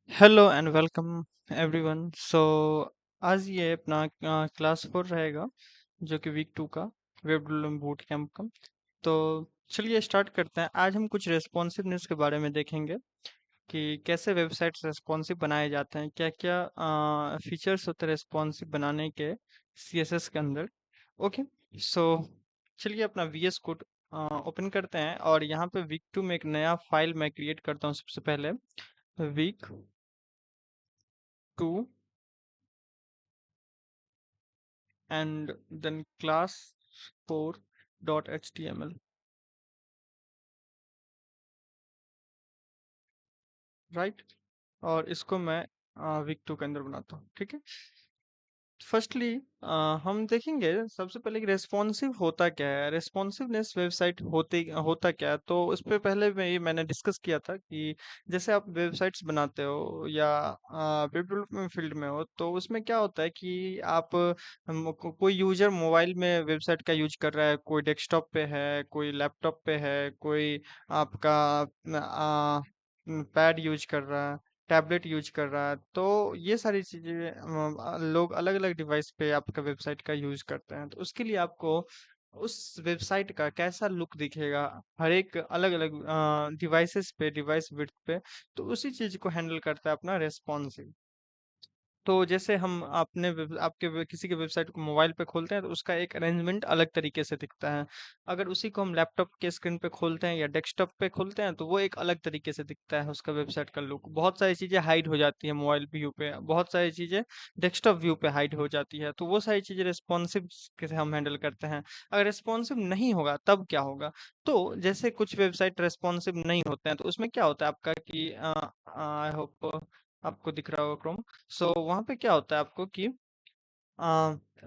Hello and welcome everyone. आज ये अपना क्लास 4 रहेगा, जो कि वीक 2 का वेब डेवलपमेंट बूट कैंप का। तो चलिए स्टार्ट करते हैं। आज हम कुछ रेस्पॉन्सिवनेस के बारे में देखेंगे कि कैसे वेबसाइट्स रेस्पॉन्सिव बनाए जाते हैं, क्या क्या फीचर्स होते हैं रेस्पॉन्सिव बनाने के सीएसएस के अंदर। ओके। सो चलिए अपना वीएस कोड ओपन करते हैं और यहाँ पे वीक 2 में एक नया फाइल मैं क्रिएट करता हूँ। सबसे पहले week 2 and then class 4.html, right. और इसको मैं वीक 2 के अंदर बनाता हूँ, ठीक है। फर्स्टली हम देखेंगे सबसे पहले कि रेस्पॉन्सिव होता क्या है, रेस्पॉन्सिवनेस वेबसाइट होते होता क्या है। तो उस पे पहले में ये मैंने डिस्कस किया था कि जैसे आप वेबसाइट्स बनाते हो या वेब डेवलपमेंट फील्ड में हो, तो उसमें क्या होता है कि आप कोई यूजर मोबाइल में वेबसाइट का यूज कर रहा है, कोई डेस्कटॉप पे है, कोई लैपटॉप पे है, कोई आपका पैड यूज कर रहा है, टैबलेट यूज कर रहा है। तो ये सारी चीजें लोग अलग अलग डिवाइस पे आपका वेबसाइट का यूज करते हैं। तो उसके लिए आपको उस वेबसाइट का कैसा लुक दिखेगा हर एक अलग अलग डिवाइसेस पे, डिवाइस विड्थ पे, तो उसी चीज को हैंडल करता है अपना रेस्पॉन्सिव। तो जैसे हम किसी के वेबसाइट को मोबाइल पे खोलते हैं तो उसका एक अरेंजमेंट अलग तरीके से दिखता है। अगर उसी को हम लैपटॉप के स्क्रीन पे खोलते हैं या डेस्कटॉप पे खोलते हैं तो वो एक अलग तरीके से दिखता है, उसका वेबसाइट का लुक। बहुत सारी चीजें हाइड हो जाती है मोबाइल व्यू पे, बहुत सारी चीजें डेस्कटॉप व्यू पे हाइड हो जाती है। तो वो सारी चीजें रेस्पॉन्सिव कैसे हम हैंडल करते हैं। अगर रेस्पॉन्सिव नहीं होगा तब क्या होगा। तो जैसे कुछ वेबसाइट रेस्पॉन्सिव नहीं होते हैं तो उसमें क्या होता है आपका कि आई होप आपको दिख रहा होगा क्रोम। वहां पे क्या होता है आपको कि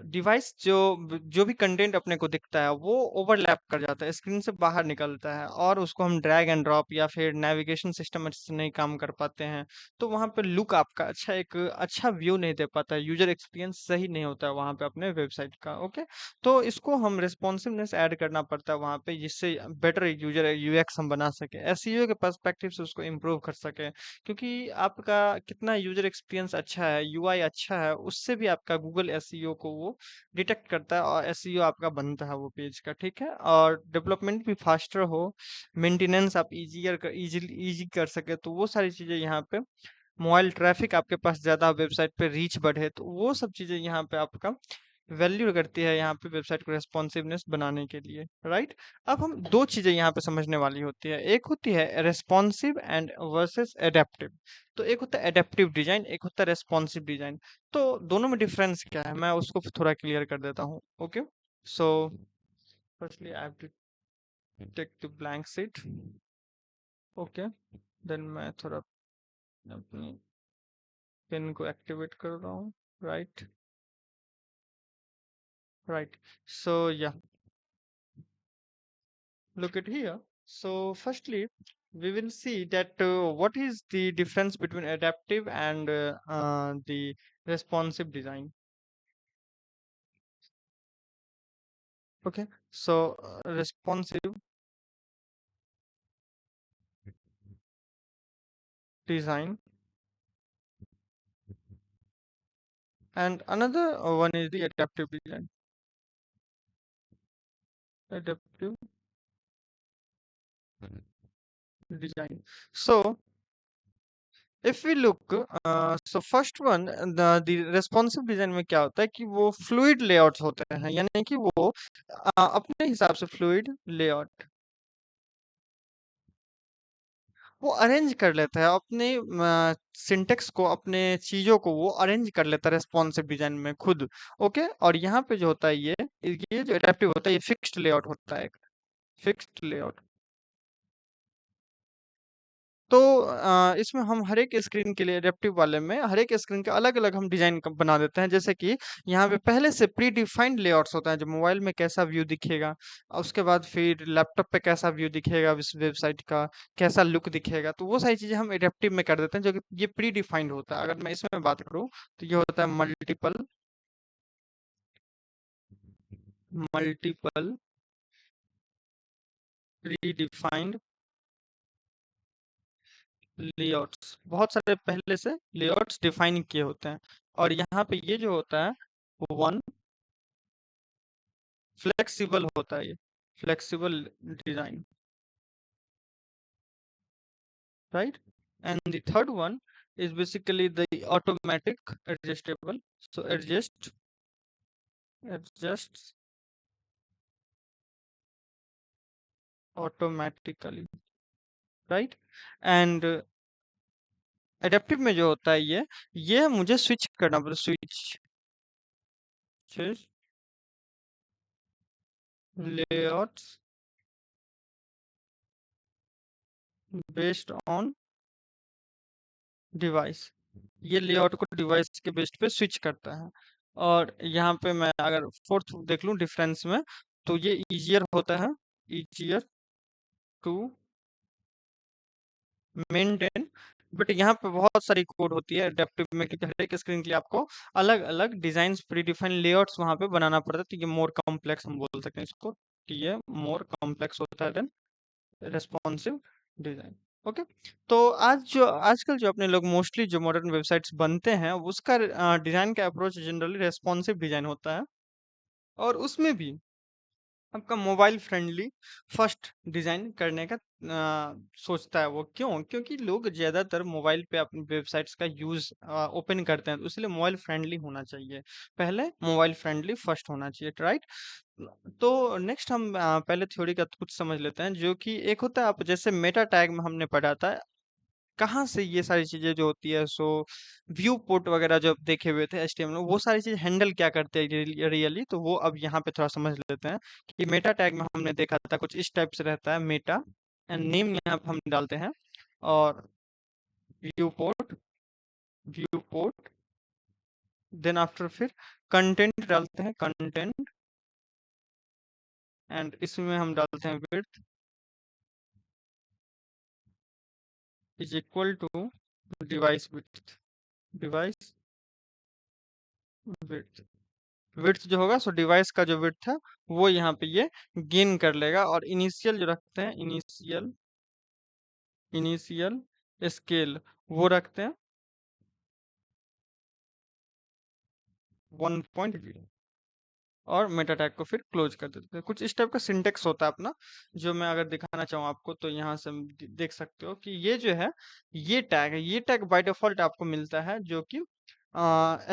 डिवाइस जो भी कंटेंट अपने को दिखता है वो ओवरलैप कर जाता है, स्क्रीन से बाहर निकलता है, और उसको हम ड्रैग एंड ड्रॉप या फिर नेविगेशन सिस्टम अच्छे से नहीं काम कर पाते हैं। तो वहां पे लुक आपका एक अच्छा व्यू नहीं दे पाता है, यूजर एक्सपीरियंस सही नहीं होता है वहां पे अपने वेबसाइट का। ओके। तो इसको हम रिस्पॉन्सिवनेस ऐड करना पड़ता है वहां पे, जिससे बेटर यूजर यूएक्स हम बना सके, एसईओ के पर्सपेक्टिव से उसको इम्प्रूव कर सके। क्योंकि आपका कितना यूजर एक्सपीरियंस अच्छा है, यूआई अच्छा है, उससे भी आपका गूगल एसईओ को वो डिटेक्ट करता है और एसईओ आपका बनता है वो पेज का, ठीक है। और डेवलपमेंट भी फास्टर हो, मेंटेनेंस आप इजी कर सके, तो वो सारी चीजें यहाँ पे, मोबाइल ट्रैफिक आपके पास ज्यादा, वेबसाइट पे रीच बढ़े, तो वो सब चीजें यहाँ पे आपका वैल्यू करती है यहाँ पे वेबसाइट को रेस्पॉन्सिवनेस बनाने के लिए, राइट। अब हम दो चीजें यहाँ पे समझने वाली होती है, एक होती है रेस्पॉन्सिव एंड वर्सेस एडेप्टिव। तो एक होता है एडेप्टिव डिजाइन, एक होता है रेस्पॉन्सिव डिजाइन। तो दोनों में डिफरेंस क्या है मैं उसको थोड़ा क्लियर कर देता हूँ। Okay. So firstly I have to take the blank sheet. Okay. Then मैं थोड़ा अपनी पेन को एक्टिवेट कर रहा हूँ, राइट। राइट। या look at here. Firstly, we will see that what is the difference between adaptive and the responsive design. Okay. Responsive design, and another one is the adaptive design. Adaptive design. So if we look, first one, the responsive design में क्या होता है कि वो fluid layouts होते हैं, यानी कि वो अपने हिसाब से fluid layout वो अरेंज कर लेता है अपने सिंटेक्स को, अपने चीजों को वो अरेंज कर लेता है रेस्पॉन्सिव डिजाइन में खुद। ओके। और यहाँ पे जो होता है ये जो एडेप्टिव होता है ये फिक्स्ड लेआउट होता है, फिक्स्ड लेआउट। तो इसमें हम हर एक स्क्रीन के लिए, एडेप्टिव वाले में हर एक स्क्रीन का अलग अलग हम डिजाइन बना देते हैं। जैसे कि यहाँ पे पहले से प्री डिफाइंड लेआउट्स होता है, जो मोबाइल में कैसा व्यू दिखेगा, और उसके बाद फिर लैपटॉप पे कैसा व्यू दिखेगा, इस वेबसाइट का कैसा लुक दिखेगा, तो वो सारी चीजें हम एडेप्टिव में कर देते हैं, जो कि ये प्री डिफाइंड होता है। अगर मैं इसमें बात करूँ तो ये होता है multiple multiple pre defined layouts बहुत सारे पहले से लेआउट्स डिफाइन किए होते हैं, और यहाँ पे ये जो होता है वन फ्लेक्सिबल होता है, ये flexible design, right? And the third one is basically the automatic adjustable. So adjusts automatically, right? And adaptive में जो होता है ये मुझे स्विच करना पड़ता, switch layouts based on device. ये लेआउट को डिवाइस के बेस्ड पे स्विच करता है। और यहाँ पे मैं अगर फोर्थ देख लूँ डिफरेंस में, तो ये इजियर होता है, इजियर टू मेंटेन। बट यहाँ पे बहुत सारी कोड होती है एडेप्टिव में, क्योंकि हर एक स्क्रीन के लिए आपको अलग अलग डिजाइन प्री डिफाइंड लेआउट्स वहाँ पे बनाना पड़ता है, तो ये मोर कॉम्प्लेक्स हम बोल सकते हैं इसको, कि ये मोर कॉम्प्लेक्स होता है देन रेस्पॉन्सिव डिजाइन। ओके। तो आजकल जो अपने लोग मोस्टली जो मॉडर्न वेबसाइट्स बनते हैं, उसका डिजाइन का अप्रोच जनरली रेस्पॉन्सिव डिजाइन होता है, और उसमें भी आपका मोबाइल फ्रेंडली फर्स्ट डिजाइन करने का सोचता है वो। क्यों? क्योंकि लोग ज्यादातर मोबाइल पे अपनी वेबसाइट्स का यूज ओपन करते हैं, तो इसलिए मोबाइल फ्रेंडली होना चाहिए, पहले मोबाइल फ्रेंडली फर्स्ट होना चाहिए, राइट? तो नेक्स्ट हम पहले थ्योरी का कुछ समझ लेते हैं, जो कि एक होता है, आप जैसे मेटा टैग में हमने पढ़ा था, कहाँ से ये सारी चीजें जो होती है, सो व्यू पोर्ट वगैरह जो देखे हुए थे एचटीएमएल में, वो सारी चीज हैंडल क्या करते हैं रियली, तो वो अब यहाँ पे थोड़ा समझ लेते हैं। कि मेटा टैग में हमने देखा था कुछ इस टाइप से रहता है, मेटा एंड नेम यहाँ पे हम डालते हैं, और viewport, viewport, then after फिर कंटेंट डालते हैं, कंटेंट, एंड इसमें हम डालते हैं width is equal to device width, device width, width जो होगा, सो डिवाइस का जो विड्थ है वो यहाँ पे ये गेन कर लेगा। और इनिशियल जो रखते हैं, इनिशियल इनिशियल स्केल वो रखते हैं 1.0, और मेटा टैग को फिर क्लोज कर देते हैं। कुछ इस टाइप का सिंटेक्स होता है अपना, जो मैं अगर दिखाना चाहूँ आपको, तो यहाँ से हम देख सकते हो कि ये जो है, ये टैग है, ये टैग बाय डिफॉल्ट आपको मिलता है, जो कि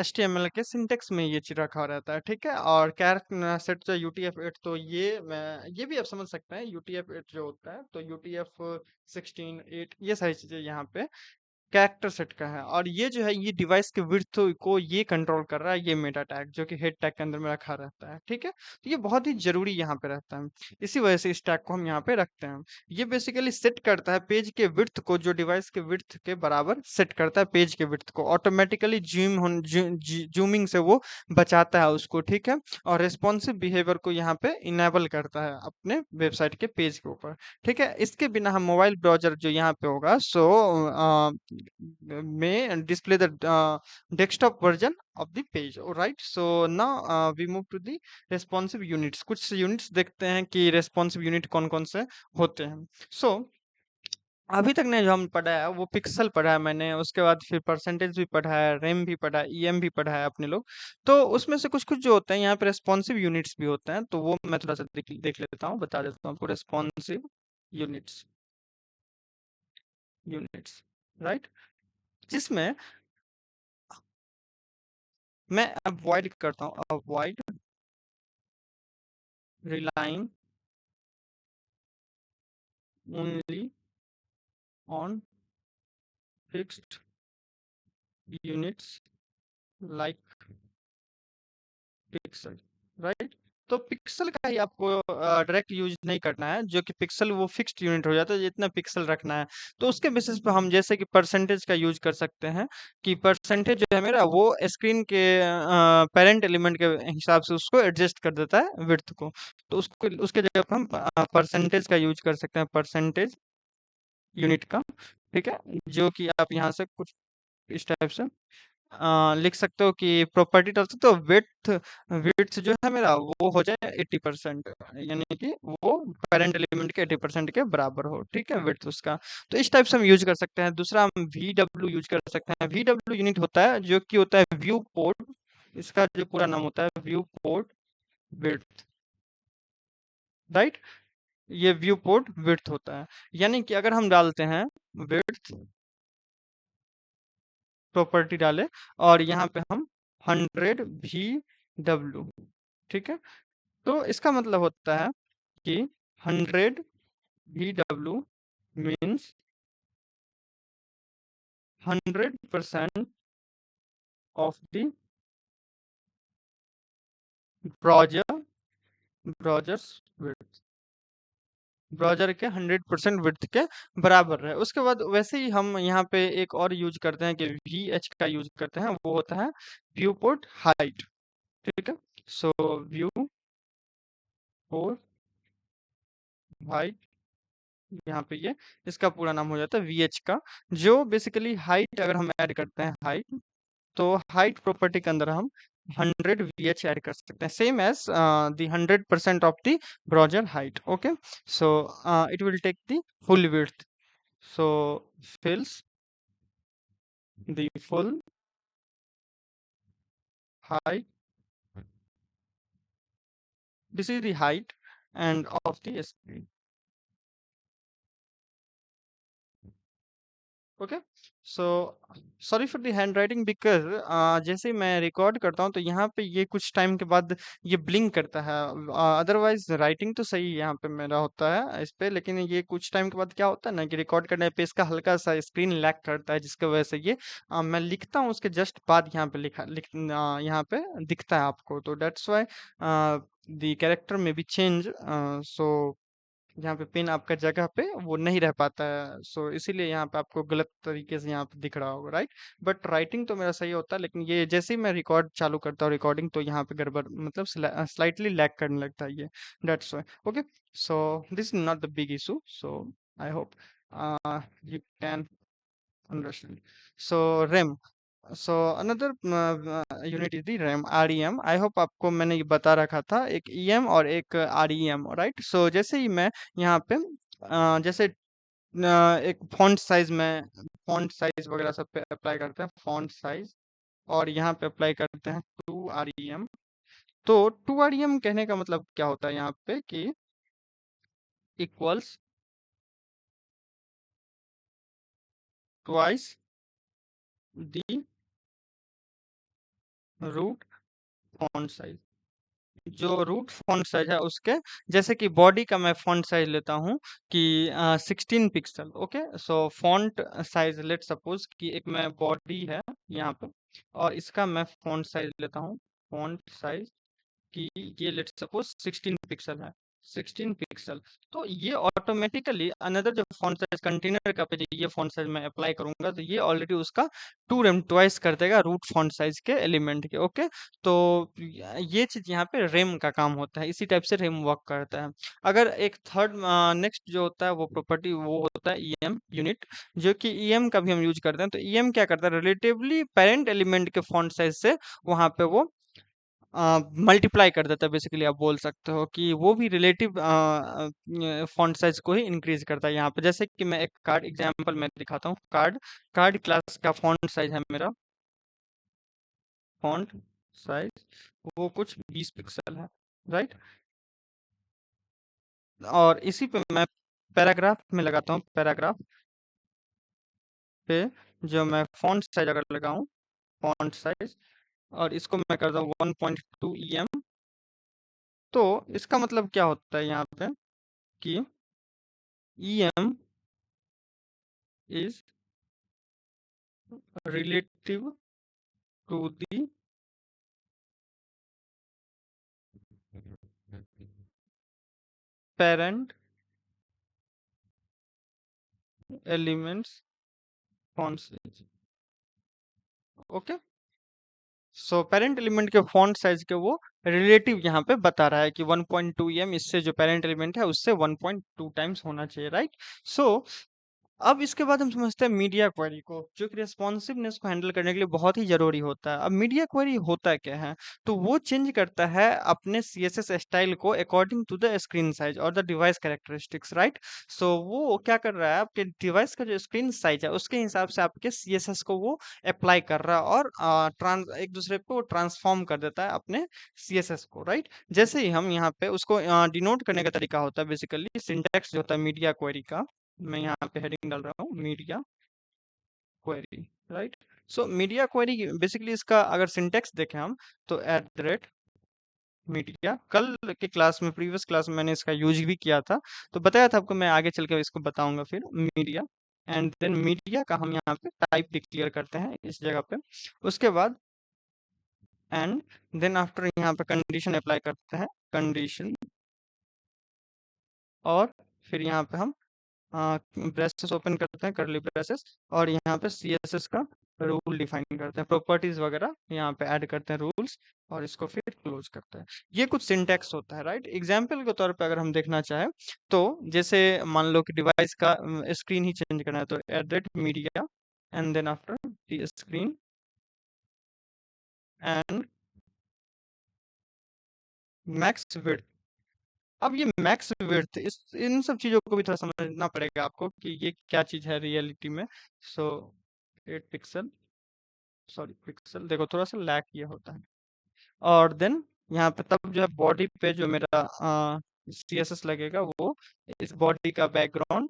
HTML के सिंटेक्स में ये चीज रखा रहता है, ठीक है। और कैरेक्टर सेट जो UTF-8, तो ये भी आप समझ सकते हैं, UTF-8 जो होता है, तो UTF-16 8 ये सारी चीजें यहाँ पे कैरेक्टर सेट का है। और ये जो है, ये डिवाइस के विड्थ को ये कंट्रोल कर रहा है, ये मेटा टैग जो कि हेड टैग के अंदर में रखा रहता है, ठीक है। तो ये बहुत ही जरूरी यहाँ पे रहता है, इसी वजह से इस टैग को हम यहाँ पे रखते हैं। ये बेसिकली सेट करता है पेज के विड्थ को, जो डिवाइस के विड्थ के बराबर सेट करता है पेज के विड्थ को, ऑटोमेटिकली जूमिंग से वो बचाता है उसको, ठीक है। और रेस्पॉन्सिव बिहेवियर को यहाँ पे इनेबल करता है अपने वेबसाइट के पेज के ऊपर, ठीक है। इसके बिना हम मोबाइल ब्राउजर जो यहाँ पे होगा, सो में display the desktop version of the page, right? So now we move to the responsive units। कुछ यूनिट्स देखते हैं कि रेस्पॉन्सिव यूनिट कौन कौन से होते हैं। सो अभी तक ने जो हम पढ़ा है वो पिक्सल पढ़ा है मैंने, उसके बाद फिर परसेंटेज भी पढ़ा है, रैम भी पढ़ा है, ईएम भी पढ़ा है अपने लोग। तो उसमें से कुछ कुछ जो होते हैं यहाँ पे रेस्पॉन्सिव यूनिट्स भी होते हैं, तो वो मैं थोड़ा सा देख लेता हूँ, बता देता हूँ आपको। रेस्पॉन्सिव यूनिट्स, यूनिट्स, राइट, जिसमें मैं अवॉइड करता हूँ, avoid relying only on fixed units like pixel, right. तो पिक्सल का ही आपको डायरेक्ट यूज नहीं करना है, जो कि पिक्सल वो फिक्स्ड यूनिट हो जाता है, जितना पिक्सल रखना है। तो उसके बेसिस पे हम जैसे कि परसेंटेज का यूज कर सकते हैं, कि परसेंटेज जो है मेरा, वो स्क्रीन के पेरेंट एलिमेंट के हिसाब से उसको एडजस्ट कर देता है विड्थ को। तो उसको उसके जगह पे हम परसेंटेज का यूज कर सकते हैं, परसेंटेज यूनिट का, ठीक है। जो कि आप यहाँ से कुछ इस टाइप से लिख सकते हो कि प्रॉपर्टी डाल सकते हो, विड्थ विड्थ जो है मेरा वो हो जाए 80%, यानी कि वो पेरेंट एलिमेंट के 80% के बराबर हो, ठीक है, विड्थ उसका। तो इस टाइप से हम यूज कर सकते हैं। दूसरा हम VW यूज कर सकते हैं। VW यूनिट होता है जो कि होता है व्यू पोर्ट, इसका जो पूरा नाम होता है व्यू पोर्ट विड्थ, राइट। ये व्यू पोर्ट विड्थ होता है, यानी कि अगर हम डालते हैं विड्थ प्रॉपर्टी डाले और यहाँ पे हम 100 VW, ठीक है, तो इसका मतलब होता है कि 100 VW means 100% of the browser browsers width, browser के 100% विड्थ के बराबर है। उसके बाद वैसे ही हम यहाँ पे एक और यूज करते हैं कि VH का यूज करते हैं, वो होता है व्यू पोर्ट हाइट, ठीक है। सो व्यू पोर्ट हाइट, यहाँ पे ये इसका पूरा नाम हो जाता है VH का, जो बेसिकली हाइट अगर हम ऐड करते हैं हाइट, तो हाइट प्रॉपर्टी के अंदर हम 100 VH ऐड कर सकते हैं, same as the 100% of the browser height, okay. So it will take the full width, so fills the full height, this is the height and of the screen, okay. So sorry for the hand writing because जैसे ही मैं record करता हूँ तो यहाँ पे ये कुछ time के बाद ये ब्लिंक करता है, अदरवाइज राइटिंग तो सही यहाँ पे मेरा होता है इस पे, लेकिन ये कुछ टाइम के बाद क्या होता है ना कि रिकॉर्ड करने पे इसका हल्का सा स्क्रीन लैग करता है, जिसकी वजह से ये मैं लिखता हूँ उसके जस्ट बाद यहाँ पे यहाँ पे दिखता है आपको, तो डेट्स वाई द कैरेक्टर में बी चेंज, सो यहाँ पे पेन आपका जगह पे वो नहीं रह पाता है, सो इसीलिए यहाँ पे आपको गलत तरीके से यहाँ पे दिख रहा होगा, राइट। बट राइटिंग तो मेरा सही होता है, लेकिन ये जैसे ही मैं रिकॉर्ड चालू करता हूँ रिकॉर्डिंग, तो यहाँ पे गड़बड़ मतलब स्लाइटली लैग करने लगता है ये, that's why, okay. So this is not the big issue, so I hope you can understand. So RAM, so another unit is the RAM, REM। I hope आपको मैंने ये बता रखा था, एक EM और एक REM, राइट। सो जैसे ही मैं यहाँ पे जैसे एक फॉन्ट साइज वगैरह सब पे अप्लाई करते हैं फॉन्ट साइज, और यहाँ पे अप्लाई करते हैं 2REM। तो 2REM कहने का मतलब क्या होता है यहाँ पे कि equals twice the root font size, जो रूट फॉन्ट साइज है उसके, जैसे कि बॉडी का मैं फॉन्ट साइज लेता हूँ कि 16 पिक्सल, ओके। सो फॉन्ट साइज लेट सपोज कि एक मैं बॉडी है यहाँ पे, और इसका मैं फॉन्ट साइज लेता हूँ, फॉन्ट साइज कि ये लेट सपोज 16 पिक्सल है, 16 पिक्सल। तो ये ऑटोमेटिकली अनदर जो फॉन्ट साइज कंटेनर का पे ये फॉन्ट साइज मैं अप्लाई करूंगा, तो ये ऑलरेडी उसका 2 रेम ट्वाइस कर देगा रूट फॉन्ट साइज के एलिमेंट के, ओके। तो ये चीज यहाँ पे रेम का काम होता है, इसी टाइप से रेम वर्क करता है। अगर एक थर्ड नेक्स्ट जो होता है वो प्रॉपर्टी वो होता है EM यूनिट, जो कि EM का भी हम यूज करते हैं। तो EM क्या करता है, रिलेटिवली पेरेंट एलिमेंट के फॉन्ट साइज से वहां पे वो मल्टीप्लाई कर देता है, बेसिकली आप बोल सकते हो कि वो भी रिलेटिव फॉन्ट साइज को ही इंक्रीज करता है। यहाँ पे जैसे कि मैं एक कार्ड एग्जांपल में दिखाता हूँ, कार्ड कार्ड क्लास का फॉन्ट साइज है मेरा, फॉन्ट साइज वो कुछ 20 पिक्सल है, राइट। और इसी पे मैं पैराग्राफ में लगाता हूँ, पैराग्राफ पे जो मैं फॉन्ट साइज अगर लगाऊं, फॉन्ट साइज, और इसको मैं करता हूँ 1.2 EM, तो इसका मतलब क्या होता है यहाँ पे कि EM is relative to the parent elements font size, okay. So parent element के फॉन्ट साइज के वो रिलेटिव यहाँ पे बता रहा है कि 1.2 EM इससे जो पेरेंट एलिमेंट है उससे 1.2 टाइम्स होना चाहिए, राइट। सो अब इसके बाद हम समझते हैं मीडिया क्वेरी को, जो कि रिस्पॉन्सिवनेस को हैंडल करने के लिए बहुत ही जरूरी होता है। अब मीडिया क्वेरी होता क्या है, तो वो चेंज करता है अपने सीएसएस स्टाइल को according to the screen size और the device characteristics, right. So वो क्या कर रहा है, आपके डिवाइस का जो स्क्रीन साइज है उसके हिसाब से आपके सीएसएस को वो अप्लाई कर रहा है, और ट्रांस एक दूसरे पे वो ट्रांसफॉर्म कर देता है अपने सीएसएस को, राइट। जैसे ही हम यहाँ पे उसको डिनोट करने का तरीका होता है, बेसिकली सिंटैक्स जो होता है मीडिया क्वेरी का, मैं यहाँ पे हेडिंग डाल रहा हूँ मीडिया क्वेरी, राइट। सो मीडिया क्वेरी बेसिकली इसका अगर सिंटेक्स देखें हम, तो एट द रेट मीडिया, कल के क्लास में, प्रीवियस क्लास में मैंने इसका यूज भी किया था, तो बताया था आपको, मैं आगे चल के इसको बताऊंगा फिर। मीडिया एंड देन मीडिया का हम यहाँ पे टाइप डिक्लेयर करते हैं इस जगह पे। उसके बाद एंड देन आफ्टर यहाँ पे कंडीशन अप्लाई करते हैं, कंडीशन, और फिर यहाँ पे हम ब्रेसेस ओपन करते हैं, करली ब्रेसेस, और यहाँ पे सीएसएस का रूल डिफाइन करते हैं, प्रॉपर्टीज वगैरह यहाँ पे ऐड करते हैं रूल्स, और इसको फिर क्लोज करते हैं। ये कुछ सिंटैक्स होता है, राइट। एग्जाम्पल के तौर पे अगर हम देखना चाहें, तो जैसे मान लो कि डिवाइस का स्क्रीन ही चेंज करना है, तो added media and then after the screen and max width. अब ये मैक्स विड्थ, इस इन सब चीजों को भी थोड़ा समझना पड़ेगा आपको कि ये क्या चीज है रियलिटी में। सो 8 पिक्सल, सॉरी पिक्सल, देखो थोड़ा सा लैग ये होता है। और देन यहाँ पे तब जो है बॉडी पे जो मेरा सीएसएस लगेगा, वो इस बॉडी का बैकग्राउंड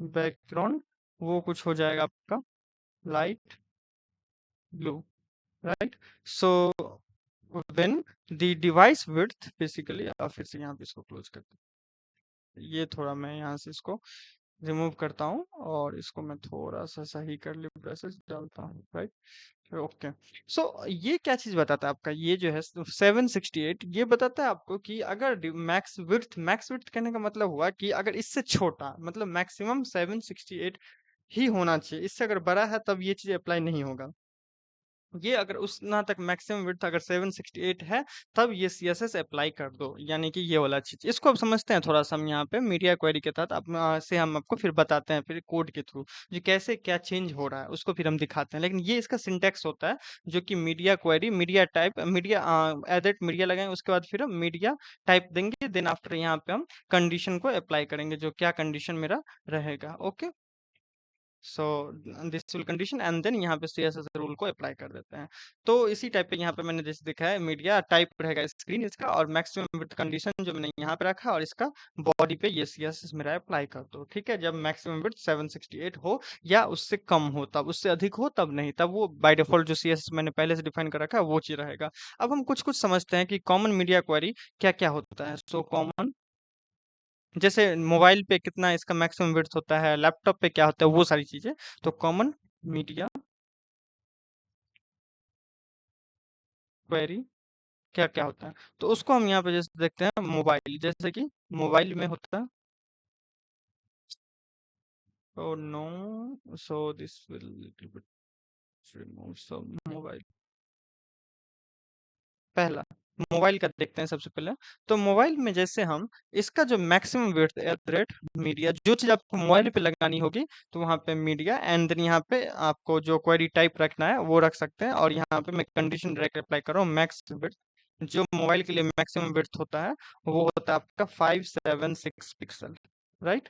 बैकग्राउंड वो कुछ हो जाएगा आपका light blue, right. So when the device width basically, फिर से यहाँ पे इसको क्लोज करते हैं, ये थोड़ा मैं यहाँ से इसको रिमूव करता हूँ, और इसको मैं थोड़ा सा सही कर ली ब्रशेस डालता हूँ, राइट। ओके। सो ये क्या चीज बताता है आपका, ये जो है 768, ये बताता है आपको कि अगर मैक्स विड्थ कहने का मतलब हुआ कि अगर इससे छोटा, मतलब मैक्सिमम 768 ही होना चाहिए, इससे अगर बड़ा है तब ये चीज अप्लाई नहीं होगा। ये अगर उस ना तक मैक्सिमम विड्थ अगर 768 है, तब ये सीएसएस अप्लाई कर दो, यानी कि ये वाला चीज। इसको अब समझते हैं थोड़ा सा हम यहाँ पे मीडिया क्वेरी के तहत, अब से हम आपको फिर बताते हैं फिर कोड के थ्रू जो कैसे क्या चेंज हो रहा है उसको फिर हम दिखाते हैं। लेकिन ये इसका सिंटेक्स होता है, जो कि मीडिया क्वेरी, मीडिया टाइप, मीडिया एडेट मीडिया लगाएंगे, उसके बाद फिर हम मीडिया टाइप देंगे, देन आफ्टर यहाँ पे हम कंडीशन को अप्लाई करेंगे, जो क्या कंडीशन मेरा रहेगा। Okay. So this will condition and then यहाँ पे सीएसएस रूल को अप्लाई कर देते हैं। तो इसी टाइप पे यहाँ पे मैंने जैसे दिखा है, मीडिया टाइप रहेगा स्क्रीन इसका, और मैक्सिमम विड्थ कंडीशन जो मैंने यहाँ पे रखा, और इसका बॉडी पे ये सीएसएस मेरा अप्लाई कर दो, ठीक है। जब मैक्सिमम विड्थ 768 हो या उससे कम हो, तब, उससे अधिक हो तब नहीं, तब वो बाय डिफॉल्ट जो सीएसएस मैंने पहले से डिफाइन कर रखा है वो चीज रहेगा। अब हम कुछ कुछ समझते हैं कि कॉमन मीडिया क्वेरी क्या क्या होता है। सो कॉमन, जैसे मोबाइल पे कितना इसका मैक्सिमम विड्थ होता है, लैपटॉप पे क्या होता है, वो सारी चीजें। तो कॉमन मीडिया क्वेरी क्या क्या होता है, तो उसको हम यहाँ पे जैसे देखते हैं, मोबाइल, जैसे कि मोबाइल में होता है, oh no, so this will little bit remove, so mobile, पहला मोबाइल का देखते हैं सबसे पहले। तो मोबाइल में जैसे हम इसका जो maximum width at the rate media, जो चीज आपको मोबाइल पे लगानी होगी, तो वहां पे मीडिया, एंड देन यहाँ पे आपको जो क्वेरी टाइप रखना है वो रख सकते हैं, और यहाँ पे मैं कंडीशन डायरेक्ट अप्लाई कर रहा हूँ, मैक्स विड्थ। जो मोबाइल के लिए मैक्सिमम विड्थ होता है, वो होता है आपका 576 पिक्सल, राइट।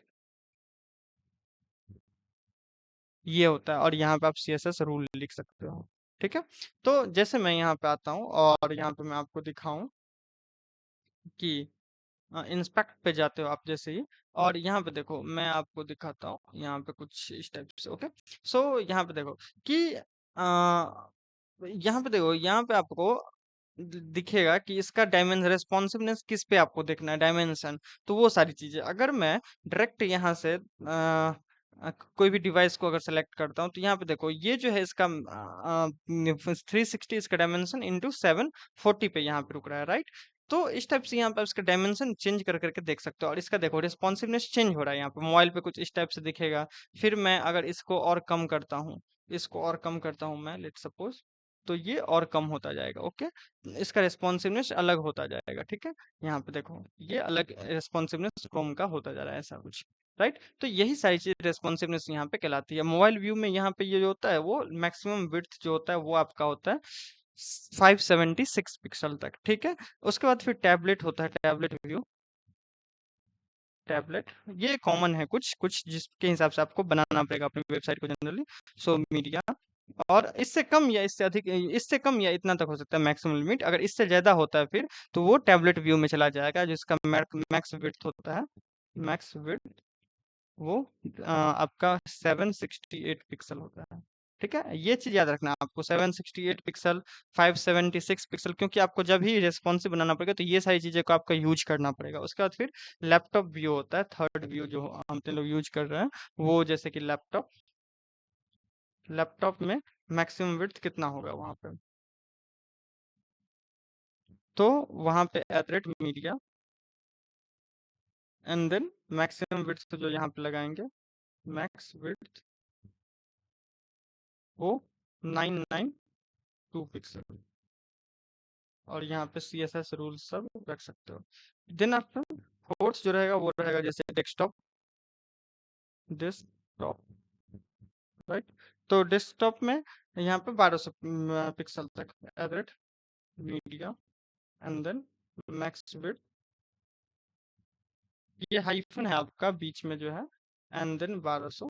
ये होता है, और यहाँ पे आप CSS रूल लिख सकते हो, ठीक है। तो जैसे मैं यहाँ पे आता हूँ, और यहाँ पे मैं आपको दिखाऊं कि इंस्पेक्ट पे जाते हो आप जैसे ही, और यहाँ पे देखो मैं आपको दिखाता हूँ यहाँ पे कुछ इस टाइप से। ओके। सो यहाँ पे देखो कि यहाँ पे देखो, यहाँ पे आपको दिखेगा कि इसका डायमेंशन, रेस्पॉन्सिवनेस किस पे आपको देखना है, डायमेंशन। तो वो सारी चीजें अगर मैं डायरेक्ट यहाँ से कोई भी डिवाइस को अगर सेलेक्ट करता हूँ, तो यहाँ पे देखो ये जो है इसका 360 इसका डायमेंशन इंटू 740 पे यहाँ पे रुक रहा है, राइट। तो इस टाइप से यहाँ पे इसका डायमेंशन चेंज कर करके देख सकते हो, और इसका देखो रिस्पॉन्सिवनेस चेंज हो रहा है, यहाँ पे मोबाइल पे कुछ इस टाइप से दिखेगा। फिर मैं अगर इसको और कम करता हूँ, इसको और कम करता हूँ मैं, लेट सपोज तो ये और कम होता जाएगा। ओके, इसका रेस्पॉन्सिवनेस अलग होता जाएगा। ठीक है, यहाँ पे देखो ये अलग रेस्पॉन्सिवनेस क्रोम का होता जा रहा है, ऐसा कुछ। राइट, तो यही सारी चीज रेस्पॉन्सिवनेस यहाँ पे कहलाती है। मोबाइल व्यू में यहाँ पे ये जो होता है वो मैक्सिमम विड्थ जो होता है वो आपका होता है 576 पिक्सल तक। ठीक है, उसके बाद फिर टैबलेट होता है, टैबलेट व्यू। टैबलेट ये कॉमन है कुछ कुछ जिसके हिसाब से आपको बनाना पड़ेगा अपनी वेबसाइट को जनरली। सो मीडिया, और इससे कम या इससे अधिक, इससे कम या इतना तक हो सकता है मैक्सिमम लिमिट। अगर इससे ज्यादा होता है फिर तो वो टैबलेट व्यू में चला जाएगा, जिसका मैक्स विड्थ होता है। मैक्स विड्थ वो आपका 768 पिक्सल होता है। ठीक है, ये चीज याद रखना आपको, 768 पिक्सल, 576 पिक्सल, क्योंकि आपको जब ही रेस्पॉन्सिव बनाना पड़ेगा तो ये सारी चीजें को आपका यूज करना पड़ेगा। उसके बाद फिर लैपटॉप व्यू होता है, थर्ड व्यू जो हम लोग यूज कर रहे हैं वो, जैसे कि लैपटॉप। लैपटॉप में मैक्सिमम विड्थ कितना होगा वहां पे, तो वहां पे at media, and then maximum width जो यहाँ पे लगाएंगे, मैक्स विड्थ वो 992 पिक्सल। और यहाँ पे CSS रूल्स सब रख सकते हो। देन आफ्टर फोर्थ जो रहेगा वो रहेगा जैसे डेस्कटॉप। डेस्कटॉप, राइट, तो डेस्कटॉप में यहाँ पे 1200 पिक्सल तक average media, and then max width, ये हाइफन है आपका बीच में जो है, एंड देन 1200,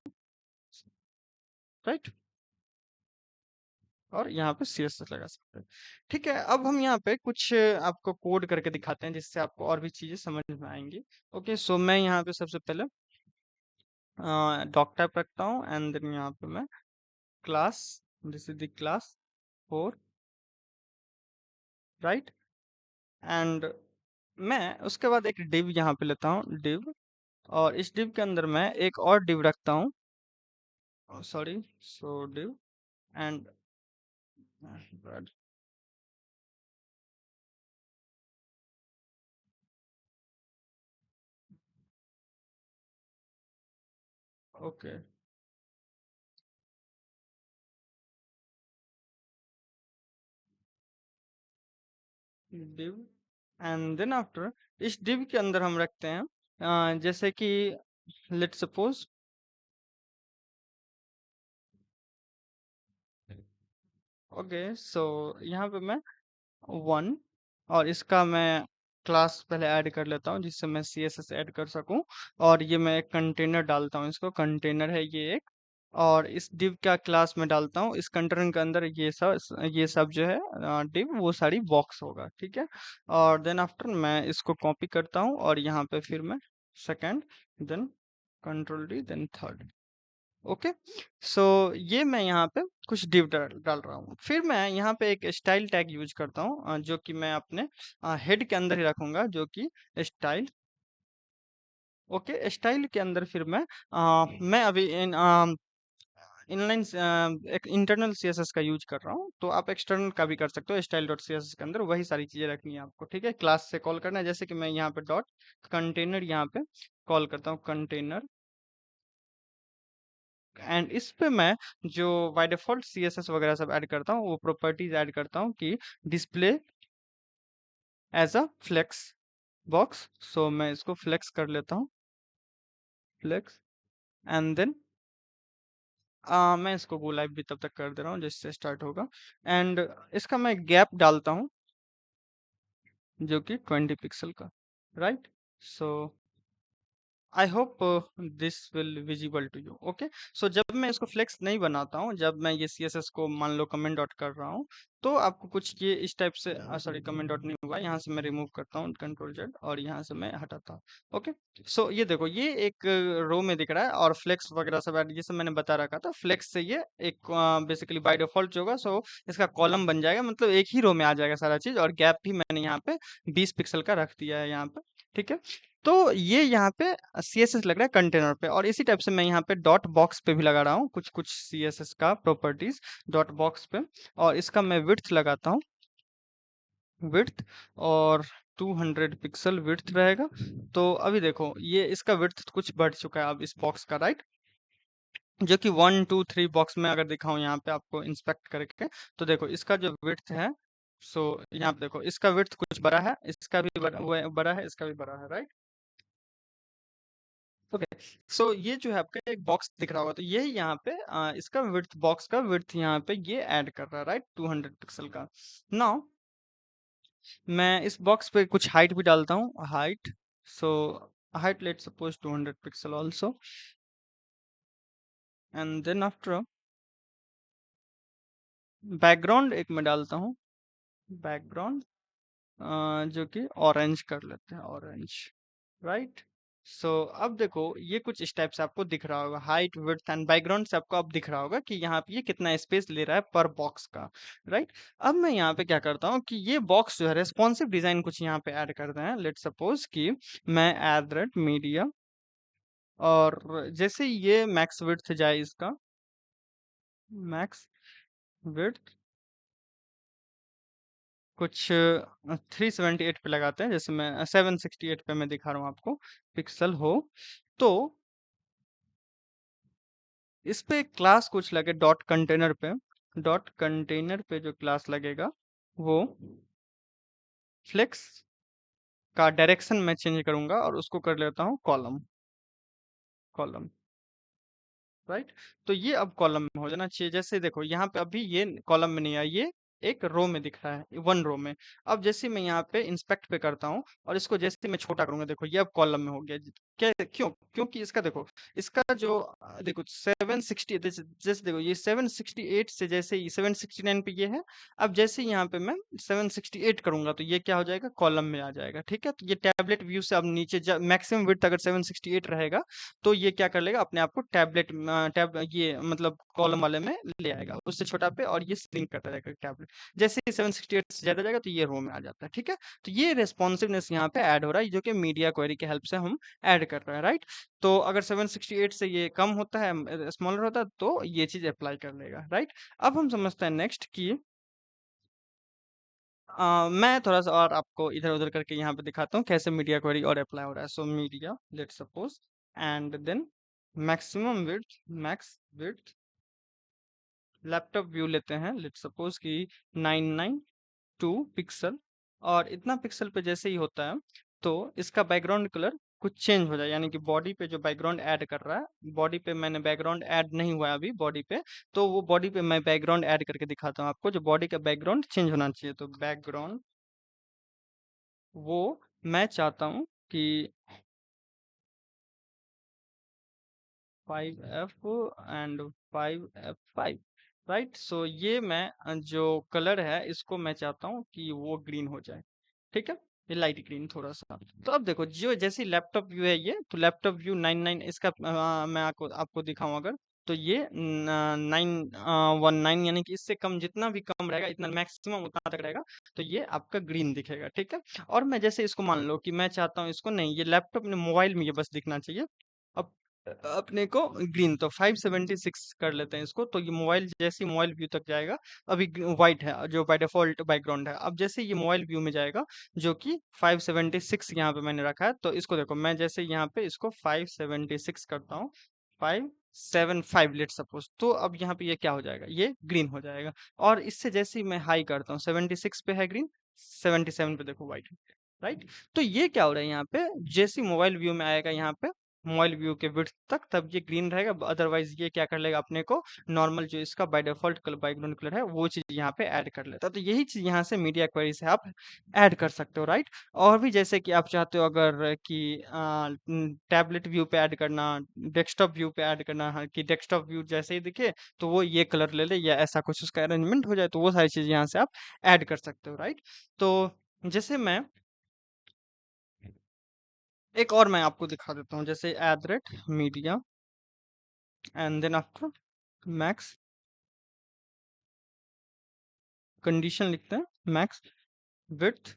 राइट, और यहाँ पे CSS लगा सकते हैं। ठीक है, अब हम यहाँ पे कुछ आपको कोड करके दिखाते हैं जिससे आपको और भी चीजें समझ में आएंगी। ओके, सो मैं यहाँ पे सबसे पहले डॉक टाइप रखता हूँ, एंड देन यहाँ पे मैं class, this is the class 4, right, and मैं उसके बाद एक div यहाँ पे लेता हूँ, div, और इस div के अंदर मैं एक और div रखता हूँ, sorry, so div and okay, div, and then after इस div के अंदर हम रखते हैं जैसे कि लेट सपोज, ओके, सो यहाँ पे मैं 1, और इसका मैं क्लास पहले ऐड कर लेता हूँ जिससे मैं CSS ऐड कर सकूं। और ये मैं एक कंटेनर डालता हूँ, इसको कंटेनर है ये एक, और इस div का क्लास में डालता हूँ। इस कंटेनर के अंदर ये सब जो है div वो सारी बॉक्स होगा। ठीक है, और देन आफ्टर मैं इसको कॉपी करता हूँ और यहाँ पे फिर मैं second, then control D, then third. Okay, so ये मैं यहाँ पे कुछ div डाल डाल रहा हूँ। फिर मैं यहाँ पे एक स्टाइल टैग यूज करता हूँ जो कि मैं अपने हेड के अंदर ही रखूंगा, जो कि स्टाइल। ओके, स्टाइल के अंदर फिर मैं अभी इनलाइन एक इंटरनल CSS का यूज कर रहा हूँ, तो आप एक्सटर्नल का भी कर सकते हो। स्टाइल डॉट CSS के अंदर वही सारी चीजें रखनी है आपको। ठीक है, क्लास से कॉल करना है, जैसे कि मैं यहाँ पे डॉट कंटेनर यहाँ पे कॉल करता हूँ, कंटेनर, एंड इस पे मैं जो बाय डिफॉल्ट CSS वगैरह सब ऐड करता हूँ वो प्रॉपर्टीज ऐड करता हूँ कि display as a flex box. So मैं इसको फ्लेक्स कर लेता हूँ, फ्लेक्स, एंड देन मैं इसको गो लाइव भी तब तक कर दे रहा हूँ जिससे स्टार्ट होगा, एंड इसका मैं गैप डालता हूँ जो कि 20 पिक्सल का, right. So I hope this will visible to you. Okay, so जब मैं इसको फ्लेक्स नहीं बनाता हूँ, जब मैं ये CSS को मान लो कमेंट डॉट कर रहा हूँ, तो आपको कुछ ये इस टाइप से, सॉरी कमेंट डॉट नहीं हुआ, यहाँ से मैं रिमूव करता हूँ कंट्रोल जेड, और यहाँ से मैं हटाता हूँ। ओके, सो ये देखो ये एक रो में दिख रहा है, और फ्लेक्स वगैरह सब ऐड जैसे मैंने बता रखा था, फ्लेक्स से ये एक बेसिकली बाय डिफॉल्ट जो होगा, सो इसका कॉलम बन जाएगा, मतलब एक ही रो में आ जाएगा सारा चीज। और गैप भी मैंने यहाँ पे 20 पिक्सल का रख दिया है यहाँ पे। ठीक है, तो ये यहाँ पे CSS लग रहा है कंटेनर पे, और इसी टाइप से मैं यहाँ पे डॉट बॉक्स पे भी लगा रहा हूँ कुछ कुछ CSS का प्रॉपर्टीज डॉट बॉक्स पे, और इसका मैं विड्थ लगाता हूँ, विड्थ, और 200 पिक्सल विड्थ रहेगा। तो अभी देखो ये इसका विड्थ कुछ बढ़ चुका है अब इस बॉक्स का, राइट। जो कि 1 2 3 बॉक्स में अगर दिखाऊं यहाँ पे आपको इंस्पेक्ट करके, तो देखो इसका जो विड्थ है, सो यहाँ पे देखो इसका विड्थ कुछ बड़ा है, इसका भी बड़ा है, इसका भी बड़ा है, राइट। ओके, सो ये जो है आपका एक बॉक्स दिख रहा होगा, तो ये यहाँ पे इसका विड्थ, बॉक्स का विड्थ यहाँ पे ये ऐड कर रहा है, राइट, 200 पिक्सल का। नाउ मैं इस बॉक्स पे कुछ हाइट भी डालता हूँ, height. So height let suppose 200 pixel also, and then after background एक मैं डालता हूँ, बैकग्राउंड जो कि ऑरेंज कर लेते हैं, ऑरेंज, राइट। सो अब देखो ये कुछ इस टाइप से आपको दिख रहा होगा, हाइट विड्थ एंड बैकग्राउंड से आपको अब दिख रहा होगा कि यहाँ पे ये कितना स्पेस ले रहा है पर बॉक्स का, राइट। अब मैं यहाँ पे क्या करता हूँ कि ये बॉक्स जो है रेस्पॉन्सिव डिजाइन कुछ यहाँ पे ऐड करते हैं, लेट सपोज कि मैं एड मीडिया, और जैसे ये मैक्स विड्थ जाए इसका, मैक्स विड्थ कुछ 378 पे लगाते हैं, जैसे मैं 768 पे मैं दिखा रहा हूँ आपको पिक्सल हो, तो इस पे क्लास कुछ लगे डॉट कंटेनर पे, डॉट कंटेनर पे जो क्लास लगेगा वो फ्लेक्स का डायरेक्शन मैं चेंज करूंगा और उसको कर लेता हूँ कॉलम, कॉलम, राइट। तो ये अब कॉलम में हो जाना चाहिए, जैसे देखो यहाँ पे अभी ये कॉलम में नहीं आया, ये एक रो में दिख रहा है, वन रो में। अब जैसे मैं यहाँ पे इंस्पेक्ट पे करता हूँ और इसको जैसे मैं छोटा करूंगा, देखो ये अब कॉलम में हो गया। क्या, क्यों? क्योंकि इसका देखो, इसका जो देखो 760, जैसे देखो ये 768 से जैसे ही 769 पे ये है, अब जैसे ही यहाँ पे मैं 768 करूंगा तो ये क्या हो जाएगा, कॉलम में आ जाएगा, ठीक है। तो ये टैबलेट व्यू से अब नीचे मैक्सिमम विड्थ अगर 768 रहेगा, तो ये क्या कर लेगा, अपने आप को टैबलेट टैब ये मतलब कॉलम वाले में ले आएगा, उससे छोटा पे, और ये सिंक करता रहेगा टैबलेट। जैसे ही 768 से ज्यादा जाएगा तो ये रो में आ जाता है, ठीक है। तो ये रेस्पॉन्सिवनेस यहाँ पे ऐड हो रहा है, जो कि मीडिया क्वेरी के हेल्प से हम ऐड कर रहे हैं, राइट। तो अगर 768 से ये कम होता है, स्मॉलर होता है, तो ये चीज अप्लाई कर लेगा, राइट। अब हम समझते हैं नेक्स्ट की, मैं थोड़ा सा और आपको इधर उधर करके यहाँ पे दिखाता हूँ कैसे मीडिया क्वेरी और अप्लाई हो रहा है। So media let suppose, and then maximum width, max width, laptop view लेते हैं, लेट सपोज कि 992 पिक्सल, और इतना पिक्सल पे जैसे ही होता है तो इसका बैकग्राउंड कलर कुछ चेंज हो जाए, यानी कि बॉडी पे जो बैकग्राउंड ऐड कर रहा है, बॉडी पे मैंने बैकग्राउंड ऐड नहीं हुआ है अभी बॉडी पे, तो वो बॉडी पे मैं बैकग्राउंड ऐड करके दिखाता हूँ आपको, जो बॉडी का बैकग्राउंड चेंज होना चाहिए। तो बैकग्राउंड वो मैं चाहता हूँ कि 5F एंड 5F5, राइट। सो ये मैं जो कलर है इसको मैं चाहता हूँ कि वो ग्रीन हो जाए, ठीक है, ये लाइट ग्रीन थोड़ा सा। तो अब देखो जो जैसे लैपटॉप व्यू है ये, तो लैपटॉप व्यू 99 इसका मैं आपको आपको दिखाऊं अगर, तो ये 919, यानी कि इससे कम, जितना भी कम रहेगा इतना मैक्सिमम उतना तक रहेगा, तो ये आपका ग्रीन दिखेगा, ठीक है। और मैं जैसे इसको मान लो कि मैं चाहता हूँ इसको नहीं, ये लैपटॉप ने मोबाइल में ये बस दिखना चाहिए, अब अपने को ग्रीन, तो 576 कर लेते हैं इसको, तो ये मोबाइल जैसे ही मोबाइल व्यू तक जाएगा, अभी व्हाइट है जो बाय डिफॉल्ट बैकग्राउंड है, अब जैसे ये मोबाइल व्यू में जाएगा, जो कि 576 यहाँ पे मैंने रखा है, तो इसको देखो मैं जैसे यहाँ पे इसको 576 करता हूँ, 575 लेट सपोज, तो अब यहाँ पे ये क्या हो जाएगा, ये ग्रीन हो जाएगा। और इससे जैसे ही मैं हाई करता हूँ, 76 पे है ग्रीन, 77 पे देखो व्हाइट, राइट। तो ये क्या हो रहा है यहाँ पे, जैसे मोबाइल व्यू में आएगा यहाँ पे, मोबाइल व्यू के विड्थ तक, तब ये ग्रीन रहेगा, अदरवाइज ये क्या कर लेगा, अपने को नॉर्मल जो इसका by default colour, background colour है, वो चीज यहाँ पे ऐड कर लेता है। तो यही चीज यहाँ से मीडिया क्वेरी से आप ऐड कर सकते हो, राइट। और भी जैसे कि आप चाहते हो अगर कि टैबलेट व्यू पे ऐड करना, डेस्कटॉप व्यू पे ऐड करना, हाँ, कि डेस्कटॉप व्यू जैसे ही दिखे तो वो ये कलर ले ले, या ऐसा कुछ उसका अरेंजमेंट हो जाए, तो वो सारी चीज यहाँ से आप ऐड कर सकते हो, राइट। तो जैसे मैं एक और मैं आपको दिखा देता हूँ, जैसे at media, and then after max condition लिखते हैं, मैक्स विड्थ,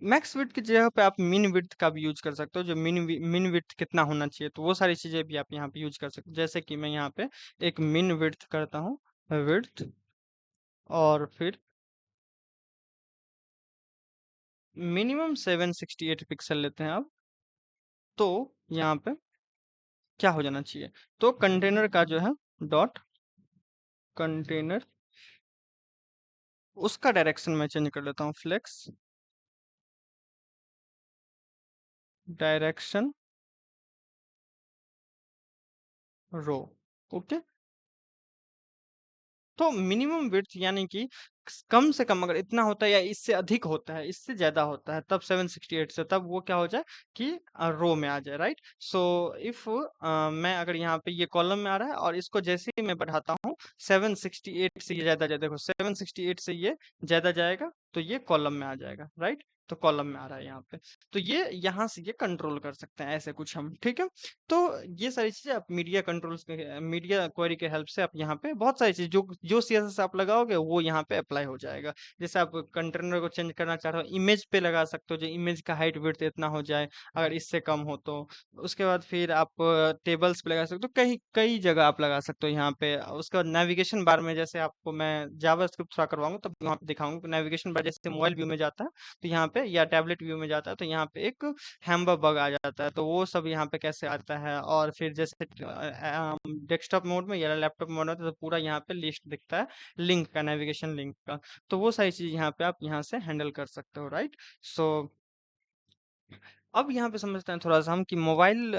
मैक्स विड्थ की जगह पे आप मिन विड्थ का भी यूज कर सकते हो, जो मिन विड्थ कितना होना चाहिए, तो वो सारी चीजें भी आप यहाँ पे यूज कर सकते हो। जैसे कि मैं यहाँ पे एक मिन विड्थ करता हूँ, विड्थ, और फिर मिनिमम 768 पिक्सल लेते हैं अब, तो यहाँ पे क्या हो जाना चाहिए? तो कंटेनर का जो है डॉट कंटेनर, उसका डायरेक्शन मैं चेंज कर लेता हूँ, फ्लेक्स डायरेक्शन रो। ओके। तो मिनिमम विड्थ यानी कि कम से कम अगर इतना होता है या इससे अधिक होता है, इससे ज्यादा होता है, तब 768 से तब वो क्या हो जाए कि रो में आ जाए, राइट। सो इफ मैं अगर यहाँ पे ये कॉलम में आ रहा है और इसको जैसे ही मैं बढ़ाता हूँ 768 से ये ज्यादा जाए, देखो 768 से ये ज्यादा जाएगा तो ये कॉलम में आ जाएगा, राइट। तो कॉलम में आ रहा है यहाँ पे। तो ये यहाँ से ये कंट्रोल कर सकते हैं ऐसे कुछ हम, ठीक है। तो ये सारी चीजें आप मीडिया कंट्रोल्स के, मीडिया क्वेरी के हेल्प से आप यहाँ पे बहुत सारी चीज जो जो सीएसएस आप लगाओगे वो यहाँ पे अप्लाई हो जाएगा। जैसे आप कंटेनर को चेंज करना चाह रहे हो, इमेज पे लगा सकते हो, जो इमेज का हाइट विड्थ इतना हो जाए, अगर इससे कम हो तो। उसके बाद फिर आप टेबल्स पे लगा सकते हो, कई कई जगह आप लगा सकते हो यहाँ पे। उसके बाद नेविगेशन बार में, जैसे आपको मैं जावास्क्रिप्ट थोड़ा करवाऊंगा तब वहाँ पे दिखाऊंगा, नेविगेशन बार जैसे मोबाइल व्यू में जाता है तो यहाँ पे, या टैबलेट व्यू में जाता है तो यहाँ पे एक हैम्बर बग आ जाता है, तो वो सब यहाँ पे कैसे आता है। और फिर जैसे डेस्कटॉप मोड में या लैपटॉप मोड में तो पूरा यहाँ पे लिस्ट दिखता है लिंक का, नेविगेशन लिंक का। तो वो सारी चीज यहाँ पे आप यहाँ से हैंडल कर सकते हो, राइट। सो अब यहाँ पे समझते हैं थोड़ा सा हम कि mobile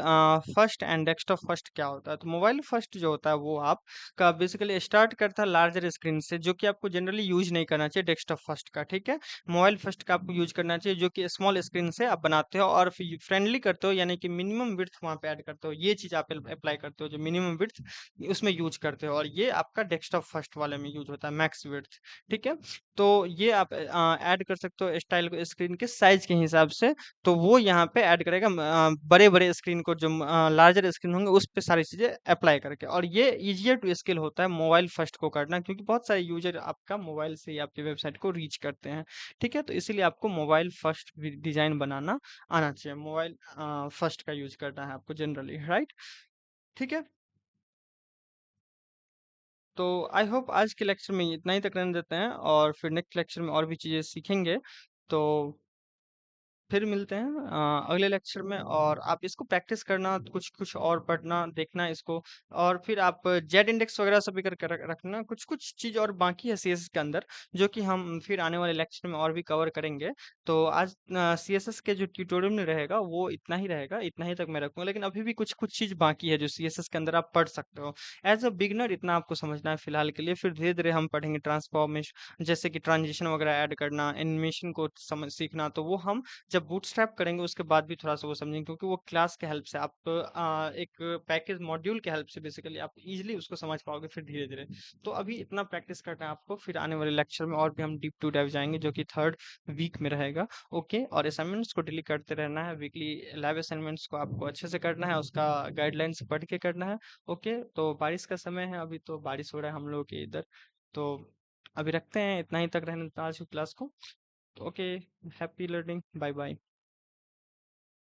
first and desktop first क्या होता है। तो मोबाइल फर्स्ट जो होता है वो आपका बेसिकली स्टार्ट करता है लार्जर स्क्रीन से, जो कि आपको जनरली यूज नहीं करना चाहिए डेस्कटॉप फर्स्ट का, ठीक है। मोबाइल फर्स्ट का आपको यूज करना चाहिए जो कि स्मॉल स्क्रीन से आप बनाते हो और फ्रेंडली करते हो, यानी कि मिनिमम विड्थ वहाँ पे ऐड करते हो, ये चीज आप अप्लाई करते हो, जो मिनिमम विड्थ उसमें यूज करते हो, और ये आपका डेस्कटॉप फर्स्ट वाले में यूज होता है मैक्स विड्थ, ठीक है। तो ये आप ऐड कर सकते हो स्टाइल को स्क्रीन के साइज के हिसाब से। तो वो यहाँ पे ऐड करेगा बड़े बड़े स्क्रीन को, जो लार्जर स्क्रीन होंगे उस पे सारी चीजें अप्लाई करके। और ये इजियर टू स्केल होता है मोबाइल फर्स्ट को करना, क्योंकि बहुत सारे यूजर आपका मोबाइल से ही आपकी वेबसाइट को रीच करते हैं, ठीक है। तो इसीलिए आपको मोबाइल फर्स्ट डिजाइन बनाना आना चाहिए, मोबाइल फर्स्ट का यूज करना है आपको जनरली, राइट। ठीक है। तो आई होप आज के लेक्चर में इतना ही तक रहने देते हैं, और फिर नेक्स्ट लेक्चर में और भी चीजें सीखेंगे। तो फिर मिलते हैं अगले लेक्चर में, और आप इसको प्रैक्टिस करना, कुछ कुछ और पढ़ना देखना इसको। और फिर आप जेड इंडेक्स वगैरह सब भी करके रखना, कुछ कुछ चीज और बाकी है सीएसएस के अंदर जो कि हम फिर आने वाले लेक्चर में और भी कवर करेंगे। तो आज सीएसएस के जो ट्यूटोरियल में रहेगा वो इतना ही रहेगा, इतना ही तक मैं रखूंगा, लेकिन अभी भी कुछ कुछ चीज बाकी है जो सीएसएस के अंदर आप पढ़ सकते हो। एज अ बिगनर इतना आपको समझना है फिलहाल के लिए, फिर धीरे धीरे हम पढ़ेंगे ट्रांसफॉर्मेशन, जैसे कि ट्रांजिशन वगैरह ऐड करना, एनिमेशन को समझ सीखना, तो वो हम जब बूटस्ट्रैप करेंगे उसके बाद भी थोड़ा सा वो समझेंगे, क्योंकि वो क्लास के हेल्प से आप एक पैकेज मॉड्यूल के हेल्प से बेसिकली आप इजीली उसको समझ पाओगे फिर धीरे धीरे। तो अभी इतना प्रैक्टिस करना है आपको, फिर आने वाले लेक्चर में और भी हम डीप टू डाइव जाएंगे जो कि थर्ड वीक में रहेगा। ओके। और असाइनमेंट्स को डेली करते रहना है, वीकली लैब असाइनमेंट्स को आपको अच्छे से करना है, उसका गाइडलाइंस पढ़ के करना है। ओके। तो बारिश का समय है, अभी तो बारिश हो रहा है हम लोग के इधर। तो अभी रखते हैं, इतना ही तक रहने देते हैं आज की क्लास को। Okay. Happy learning. Bye bye.